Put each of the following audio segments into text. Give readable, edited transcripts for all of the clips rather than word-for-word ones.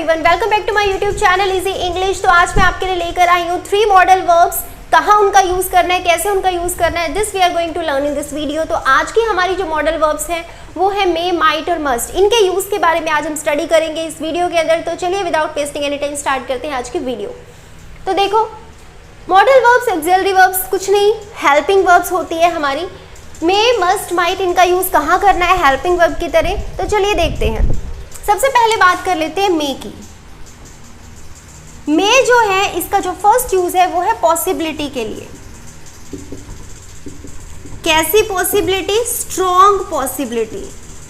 Everyone, welcome back to my YouTube channel easy English. तो आज मैं आपके लिए लेकर आई हूँ 3 मॉडल वर्ब्स, कहाँ उनका यूज करना है, कैसे उनका यूज करना है, this we are going to learn in this video. तो आज की हमारी जो मॉडल वर्ब्स हैं वो है मे, माइट और मस्ट। इनके यूज के बारे में आज हम स्टडी करेंगे इस वीडियो के अंदर। तो चलिए without wasting any time start करते हैं आज की वीडियो। तो देखो, मॉडल वर्ब्स, ऑक्सिलरी वर्ब्स कुछ नहीं, हेल्पिंग वर्ब्स होती है हमारी। मे, मस्ट, माइट, इनका यूज कहाँ करना है हेल्पिंग वर्ब की तरह। तो चलिए देखते हैं। सबसे पहले बात कर लेते हैं मे की। मे जो है इसका जो फर्स्ट यूज है वो है पॉसिबिलिटी के लिए। कैसी पॉसिबिलिटी? Strong possibility.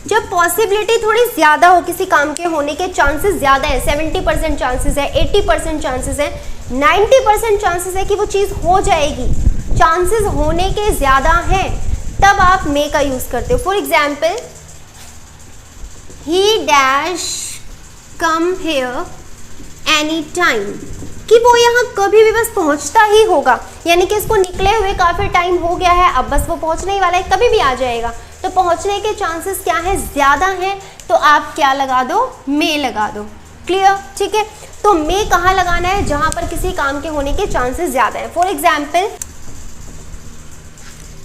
जब पॉसिबिलिटी थोड़ी ज्यादा हो, किसी काम के होने के चांसेस ज्यादा है, 70% चांसेस है, 80% चांसेस है, 90% चांसेस है कि वो चीज हो जाएगी, चांसेस होने के ज्यादा हैं, तब आप मे का यूज करते हो। For example, he dash come here any time, कि वो यहाँ कभी भी बस पहुंचता ही होगा, यानी कि इसको निकले हुए काफी टाइम हो गया है, अब बस वो पहुंचने ही वाला है, कभी भी आ जाएगा। तो पहुंचने के चांसेस क्या है? ज्यादा हैं। तो आप क्या लगा दो? मे लगा दो। क्लियर? ठीक है। तो मे कहाँ लगाना है? जहां पर किसी काम के होने के चांसेस ज्यादा है। For example,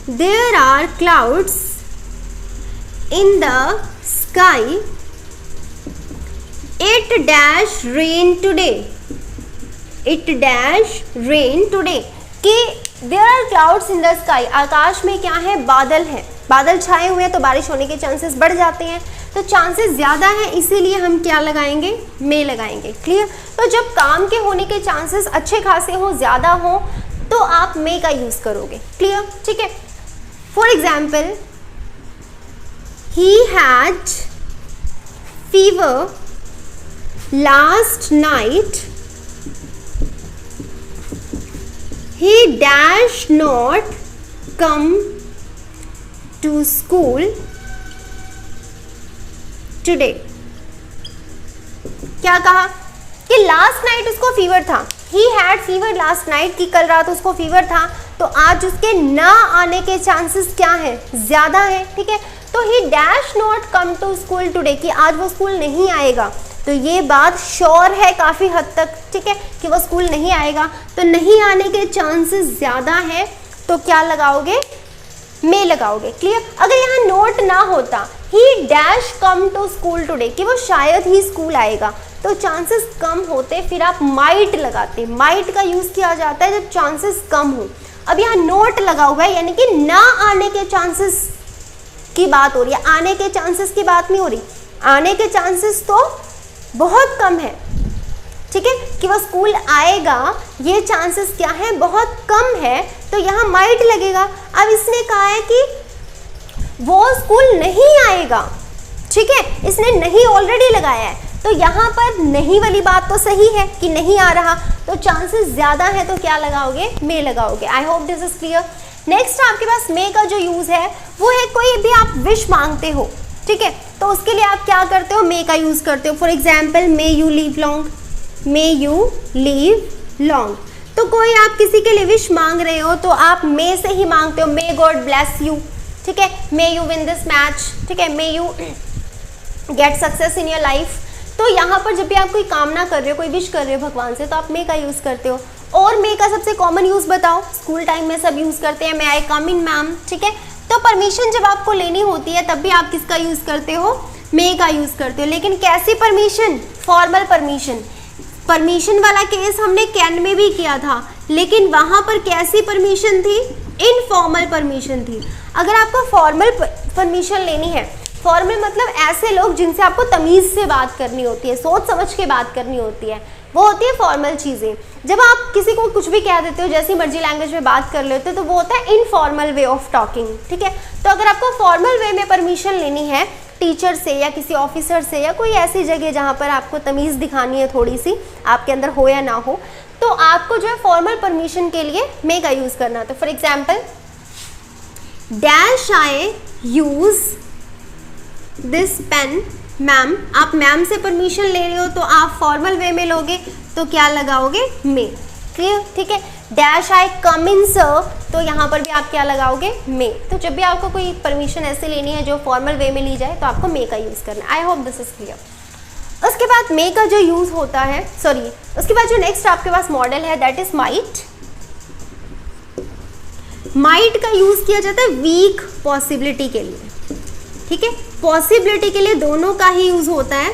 there are clouds in the sky, it dash rain today, it dash rain today, कि there are clouds in the sky, आकाश में क्या है? बादल है, बादल छाए हुए हैं, तो बारिश होने के चांसेस बढ़ जाते हैं, तो चांसेस ज्यादा हैं, इसीलिए हम क्या लगाएंगे? मे लगाएंगे। क्लियर? तो जब काम के होने के चांसेस अच्छे खासे हो, ज्यादा हो, तो आप मे का यूज करोगे। क्लियर? ठीक है। For example, he had fever last night, he dash not come to school today। क्या कहा? कि लास्ट नाइट उसको फीवर था, he had fever last night, कि कल रात उसको फीवर था, तो आज उसके ना आने के चांसेस क्या है? ज्यादा है। ठीक है। तो he dash not come to school today, कि आज वो स्कूल नहीं आएगा, तो ये बात श्योर है काफी हद तक, ठीक है, कि वो स्कूल नहीं आएगा, तो नहीं आने के चांसेस ज्यादा है, तो क्या लगाओगे? मे लगाओगे। क्लियर? अगर यहाँ नोट ना होता, he dash come to school today, कि वो शायद ही स्कूल आएगा, तो चांसेस कम होते, फिर आप माइट लगाते। माइट का यूज किया जाता है जब चांसेस कम हो। अब यहाँ नोट लगा हुआ है, यानी कि ना आने के चांसेस की बात हो रही है, आने के चांसेस की बात नहीं हो रही। आने के चांसेस तो बहुत कम है, ठीक है, कि वो स्कूल आएगा, ये चांसेस क्या है? बहुत कम है, तो यहाँ माइट लगेगा। अब इसने कहा है कि वो स्कूल नहीं आएगा, ठीक है, इसने नहीं ऑलरेडी लगाया है, तो यहाँ पर नहीं वाली बात तो सही है कि नहीं आ रहा, तो चांसेस ज्यादा है, तो क्या लगाओगे? मे लगाओगे। I hope this is clear. Next आपके पास मे का जो यूज है वो है, कोई भी आप विश मांगते हो, ठीक है, तो उसके लिए आप क्या करते हो? मे का यूज करते हो। For example, may you leave long, may you leave long. तो कोई आप किसी के लिए विश मांग रहे हो, तो आप मे से ही मांगते हो, मे गॉड ब्लेस यू, ठीक है, may you win this match, ठीक है, may you get success in your life. तो यहाँ पर जब भी आप कोई कामना कर रहे हो, कोई विश कर रहे हो भगवान से, तो आप मे का यूज करते हो। और मे का सबसे कॉमन यूज बताओ? स्कूल टाइम में सब यूज करते हैं, मे आई कम इन मैम, ठीक है। तो परमिशन जब आपको लेनी होती है, तब भी आप किसका यूज करते हो? मे का यूज करते हो। लेकिन कैसी परमिशन? Formal permission. परमिशन वाला केस हमने कैन में भी किया था, लेकिन वहां पर कैसी परमिशन थी? इनफॉर्मल परमिशन थी। अगर आपको फॉर्मल परमिशन लेनी है, फॉर्मल मतलब ऐसे लोग जिनसे आपको तमीज से बात करनी होती है, सोच समझ के बात करनी होती है, वो होती है फॉर्मल चीजें। जब आप किसी को कुछ भी कह देते हो, जैसी मर्जी लैंग्वेज में बात कर लेते हो, तो वो होता है इनफॉर्मल वे ऑफ टॉकिंग, ठीक है। तो अगर आपको फॉर्मल वे में परमिशन लेनी है टीचर से या किसी ऑफिसर से या कोई ऐसी जगह जहाँ पर आपको तमीज दिखानी है, थोड़ी सी आपके अंदर हो या ना हो, तो आपको जो है फॉर्मल परमिशन के लिए मे का यूज करना। तो for example, dash I use this pen ma'am, आप मैम से परमिशन ले रहे हो, तो आप फॉर्मल वे में लोगे, तो क्या लगाओगे? मे। क्लियर? ठीक है। Dash I come in sir, तो यहाँ पर भी आप क्या लगाओगे? मे। तो जब भी आपको कोई परमिशन ऐसे लेनी है जो फॉर्मल वे में ली जाए, तो आपको मे का यूज करना है। I hope this is clear. उसके बाद मे का जो यूज होता है, सॉरी उसके बाद जो नेक्स्ट आपके पास मॉडल है दैट इज माइट। माइट का यूज किया जाता है वीक पॉसिबिलिटी के लिए, ठीक है, पॉसिबिलिटी के लिए दोनों का ही यूज होता है।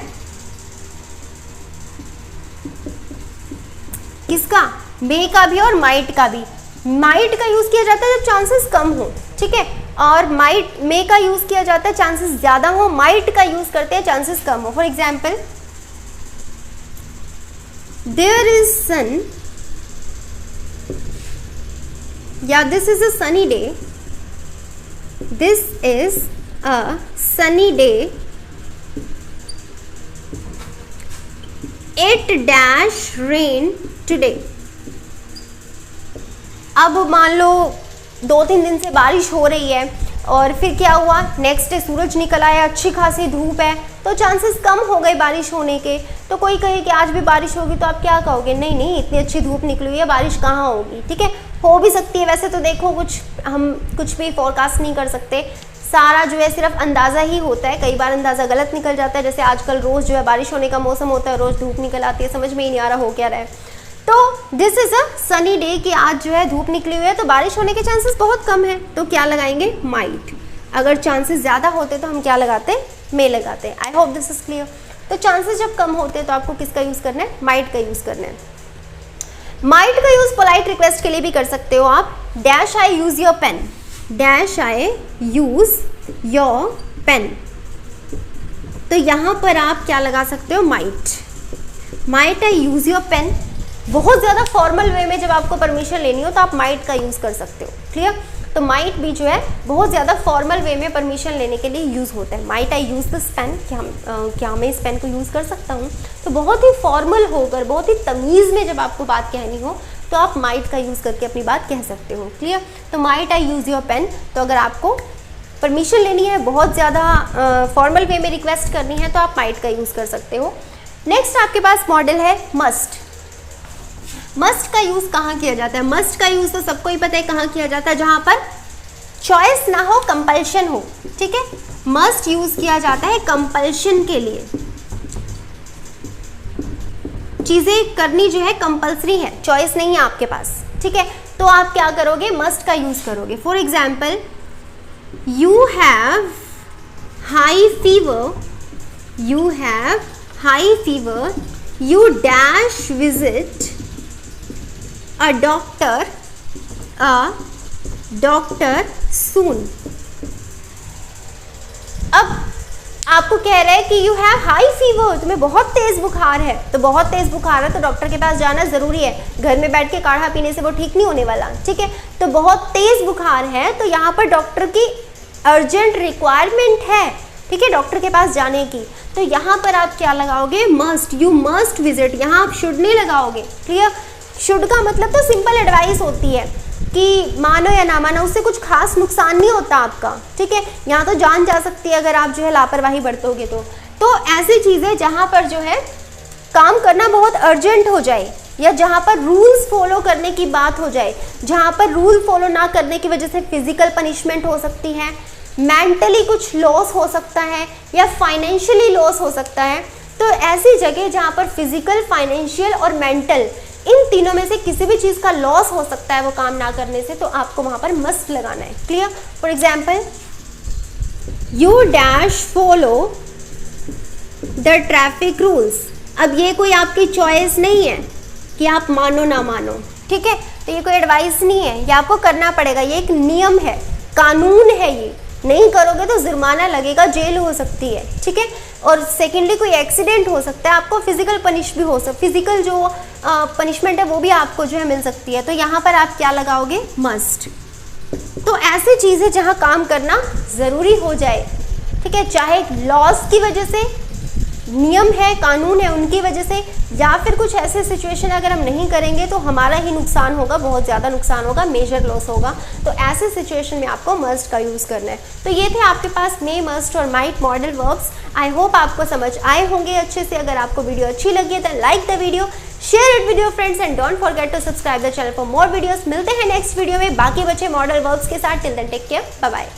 किसका? मे का भी और माइट का भी। माइट का यूज किया जाता है जब चांसेस कम हो, ठीक है, और माइट मे का यूज किया जाता है चांसेस ज्यादा हो, माइट का यूज करते हैं चांसेस कम हो। फॉर एग्जाम्पल, देयर इज सन, या this is a sunny day, this is a sunny day, it dash rain today. अब मान लो 2-3 दिन से बारिश हो रही है और फिर क्या हुआ, नेक्स्ट डे सूरज निकल आया, अच्छी खासी धूप है, तो चांसेस कम हो गए बारिश होने के। तो कोई कहे कि आज भी बारिश होगी, तो आप क्या कहोगे? नहीं नहीं, इतनी अच्छी धूप निकली हुई है, बारिश कहाँ होगी, ठीक है, हो भी सकती है। वैसे तो देखो हम कुछ भी फोरकास्ट नहीं कर सकते, सारा जो है सिर्फ अंदाज़ा ही होता है। कई बार अंदाज़ा गलत निकल जाता है, जैसे आजकल रोज़ जो है बारिश होने का मौसम होता है, रोज़ धूप निकल आती है, समझ में ही नहीं आ रहा हो क्या रहा है। तो this is a sunny day कि आज जो है धूप निकली हुई है, तो बारिश होने के चांसेस बहुत कम है, तो क्या लगाएंगे? माइट। अगर चांसेस ज़्यादा होते तो हम क्या लगाते? मे लगाते। I hope this is clear. तो चांसेस जब कम होते हैं तो आपको किसका यूज़ करना है? माइट का यूज़ करना है। माइट का यूज़ पोलाइट रिक्वेस्ट के लिए भी कर सकते हो आप। Dash I use your pen, dash I use your pen, तो यहाँ पर आप क्या लगा सकते हो? Might. Might I use your pen. बहुत ज़्यादा फॉर्मल वे में जब आपको परमिशन लेनी हो तो आप माइट का यूज़ कर सकते हो। क्लियर? तो माइट भी जो है बहुत ज़्यादा फॉर्मल वे में परमिशन लेने के लिए यूज़ होता है। Might I use this pen, क्या मैं इस पेन को यूज़ कर सकता हूँ? तो बहुत ही फॉर्मल होकर, बहुत ही तमीज़ में जब आपको बात कहनी हो तो आप माइट का यूज़ करके अपनी बात कह सकते हो। क्लियर? तो might I use your pen, तो अगर आपको परमिशन लेनी है, बहुत ज़्यादा फॉर्मल वे में रिक्वेस्ट करनी है, तो आप माइट का यूज़ कर सकते हो। नेक्स्ट आपके पास मॉडल है मस्ट। मस्ट का यूज़ कहाँ किया जाता है? मस्ट का यूज़ तो सबको ही पता है कहाँ किया जाता है, जहाँ पर चॉइस ना हो, कंपल्शन हो, ठीक है। मस्ट यूज़ किया जाता है कंपल्शन के लिए, चीज़ें करनी जो है कंपल्सरी है, चॉइस नहीं है आपके पास, ठीक है। तो आप क्या करोगे? मस्ट का यूज़ करोगे। For example, you have high fever, you have high fever, you dash visit a doctor soon। अब आपको कह रहा है कि यू हैव हाई फीवर, तुम्हें बहुत तेज बुखार है, तो बहुत तेज बुखार है तो डॉक्टर के पास जाना जरूरी है, घर में बैठ के काढ़ा पीने से वो ठीक नहीं होने वाला, ठीक है। तो बहुत तेज बुखार है तो यहाँ पर डॉक्टर की अर्जेंट रिक्वायरमेंट है, ठीक है, डॉक्टर के पास जाने की। तो यहाँ पर आप क्या लगाओगे? मस्ट। You must visit. यहाँ आप शुड नहीं लगाओगे। क्लियर? शुड का मतलब तो सिंपल एडवाइस होती है कि मानो या ना मानो, उससे कुछ खास नुकसान नहीं होता आपका, ठीक है। यहाँ तो जान जा सकती है अगर आप जो है लापरवाही बरतोगे तो ऐसी चीज़ें जहाँ पर जो है काम करना बहुत अर्जेंट हो जाए, या जहाँ पर रूल्स फॉलो करने की बात हो जाए, जहाँ पर रूल फॉलो ना करने की वजह से फिजिकल पनिशमेंट हो सकती है, मेंटली कुछ लॉस हो सकता है, या फाइनेंशियली लॉस हो सकता है। तो ऐसी जगह जहाँ पर फिजिकल, फाइनेंशियल और मेंटल, इन तीनों में से किसी भी चीज़ का लॉस हो सकता है वो काम ना करने से, तो आपको वहाँ पर मस्ट लगाना है। Clear? For example, you dash follow the traffic rules. अब ये कोई आपकी चॉइस नहीं है कि आप मानो ना मानो, ठीक है, तो ये कोई एडवाइस नहीं है, ये आपको करना पड़ेगा, ये एक नियम है, कानून है, ये नहीं करोगे तो जुर्माना लगेगा, जेल हो सकती है, ठीक है। और सेकेंडली कोई एक्सीडेंट हो सकता है, आपको फिजिकल पनिश भी हो सकता, फिजिकल जो पनिशमेंट है वो भी आपको जो है मिल सकती है। तो यहाँ पर आप क्या लगाओगे? मस्ट। तो ऐसी चीज़ें जहाँ काम करना ज़रूरी हो जाए, ठीक है, चाहे लॉस की वजह से, नियम है, कानून है, उनकी वजह से, या फिर कुछ ऐसे सिचुएशन अगर हम नहीं करेंगे तो हमारा ही नुकसान होगा, बहुत ज़्यादा नुकसान होगा, मेजर लॉस होगा, तो ऐसे सिचुएशन में आपको मस्ट का यूज़ करना है। तो ये थे आपके पास मे, मस्ट और might modal verbs. I hope आपको समझ आए होंगे अच्छे से। अगर आपको वीडियो अच्छी लगी है तो like the video, share it with your friends and don't forget to subscribe the channel for more videos. मिलते हैं नेक्स्ट वीडियो में बाकी बचे मॉडल वर्ब्स के साथ। Till then take care, bye bye.